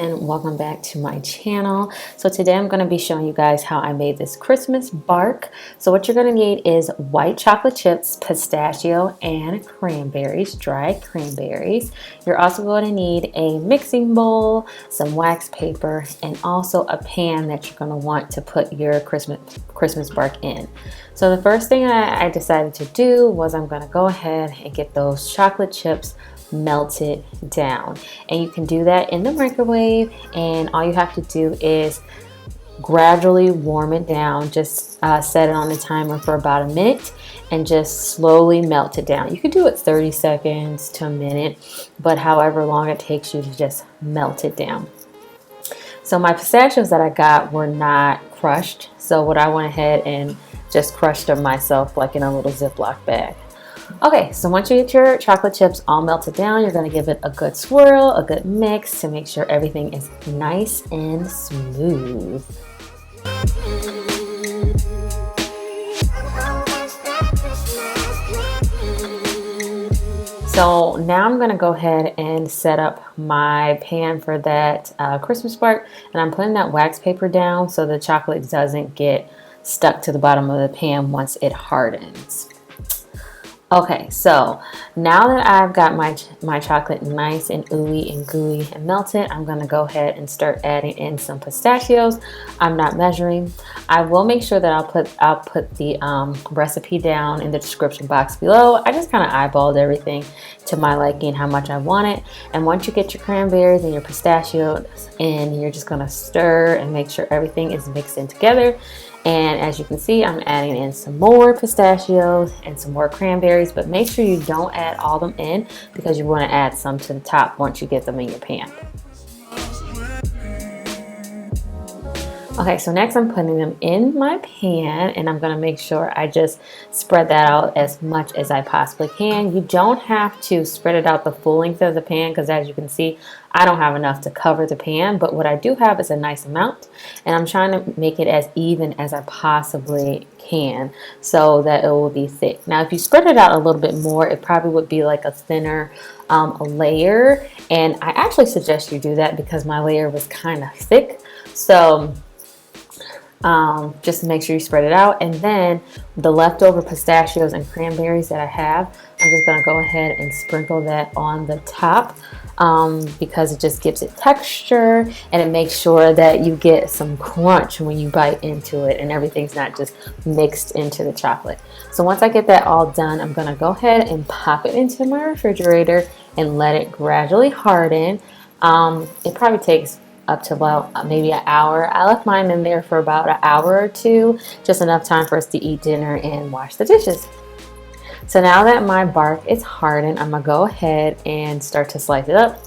And welcome back to my channel. So today I'm going to be showing you guys how I made this Christmas bark. So what you're going to need is white chocolate chips, pistachio, and cranberries, dried cranberries. You're also going to need a mixing bowl, some wax paper, and also a pan that you're going to want to put your Christmas bark in. So the first thing I decided to do was I'm going to go ahead and get those chocolate chips melted down, and you can do that in the microwave, and all you have to do is gradually warm it down. Just set it on the timer for about a minute and just slowly melt it down. You can do it 30 seconds to a minute, but however long it takes you to just melt it down. So my pistachios that I got were not crushed, so what I went ahead and just crushed them myself, like in a little Ziploc bag. Okay, so once you get your chocolate chips all melted down, you're going to give it a good swirl, a good mix to make sure everything is nice and smooth. So now I'm going to go ahead and set up my pan for that Christmas bark, and I'm putting that wax paper down so the chocolate doesn't get stuck to the bottom of the pan once it hardens. Okay, so now that I've got my chocolate nice and ooey and gooey and melted, I'm going to go ahead and start adding in some pistachios. I'm not measuring. I will make sure that I'll put the recipe down in the description box below. I just kind of eyeballed everything to my liking, how much I want it. And once you get your cranberries and your pistachios in, you're just going to stir and make sure everything is mixed in together. And as you can see, I'm adding in some more pistachios and some more cranberries, but make sure you don't add all them in because you want to add some to the top once you get them in your pan. Okay, so next I'm putting them in my pan, and I'm going to make sure I just spread that out as much as I possibly can. You don't have to spread it out the full length of the pan because as you can see, I don't have enough to cover the pan, but what I do have is a nice amount, and I'm trying to make it as even as I possibly can so that it will be thick. Now, if you spread it out a little bit more, it probably would be like a thinner layer, and I actually suggest you do that because my layer was kind of thick. So just make sure you spread it out, and then the leftover pistachios and cranberries that I have, I'm just going to go ahead and sprinkle that on the top because it just gives it texture, and it makes sure that you get some crunch when you bite into it and everything's not just mixed into the chocolate. So once I get that all done, I'm going to go ahead and pop it into my refrigerator and let it gradually harden. It probably takes up to about maybe an hour. I left mine in there for about an hour or two, just enough time for us to eat dinner and wash the dishes. So now that my bark is hardened, I'm gonna go ahead and start to slice it up.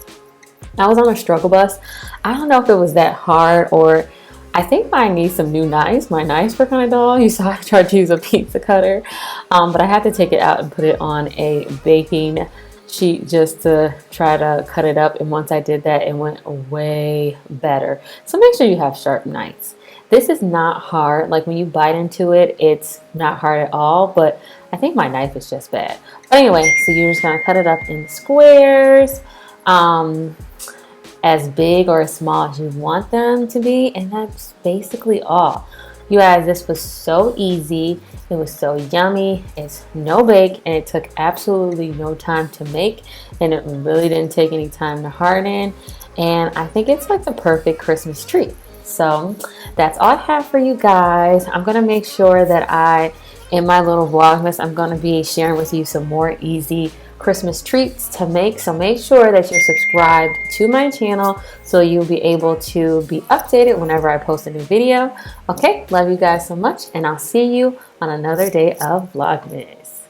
I was on a struggle bus. I don't know if it was that hard, or I think mine needs some new knives. My knives were kind of dull. You saw I tried to use a pizza cutter, but I had to take it out and put it on a baking sheet just to try to cut it up, and once I did that, it went way better. So make sure you have sharp knives. This is not hard. Like when you bite into it, it's not hard at all, but I think my knife is just bad. But anyway, so you're just gonna cut it up in squares, as big or as small as you want them to be, and that's basically all. You guys, this was so easy. It was so yummy. It's no bake, and it took absolutely no time to make, and it really didn't take any time to harden. And I think it's like the perfect Christmas treat. So that's all I have for you guys. I'm gonna make sure that I in my little Vlogmas, I'm going to be sharing with you some more easy Christmas treats to make. So make sure that you're subscribed to my channel so you'll be able to be updated whenever I post a new video. Okay, love you guys so much, and I'll see you on another day of Vlogmas.